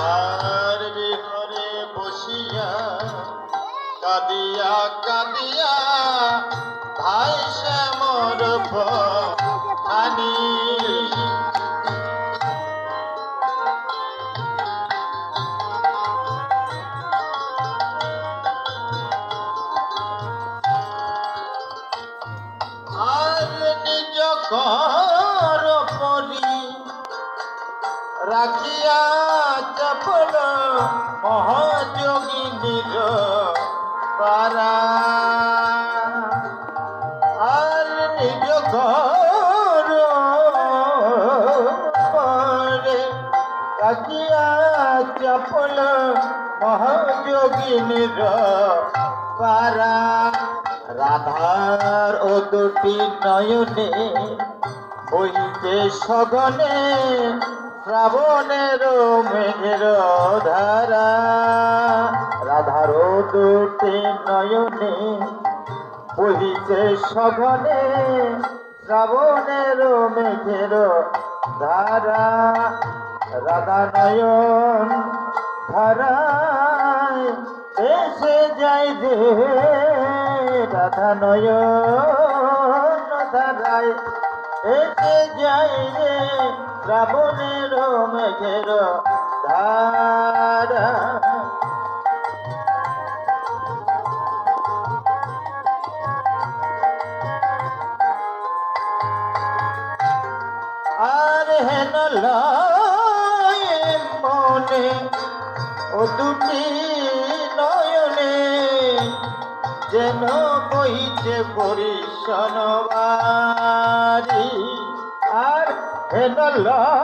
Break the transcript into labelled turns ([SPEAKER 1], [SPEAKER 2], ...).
[SPEAKER 1] আর বিহরে বসিয়া কাঁদিয়া কাঁদিয়া ভাই সে মোর পানি আর নিজ ঘর পরি রাখিয়া চপল মহাযোগিনীর পারা আর নিজ ঘর পরে রাখিয়া চপল মহাযোগিনীর পারা রাধার ও দুটি নয়নে বইতে সগনে শ্রাবণের মেঘের ধারা রাধার ও দুটি নয়নে বইতে সগনে শ্রাবণের মেঘের ধারা রাধা নয়ন ধারায় এসে যাই রে রাধা নয়ন ধারায় এসে যাই রে শ্রাবণের মেঘের ধারা আর হেন মনে ও দুটি নয়নে যেন বইছে পরিশনবারি আর হেন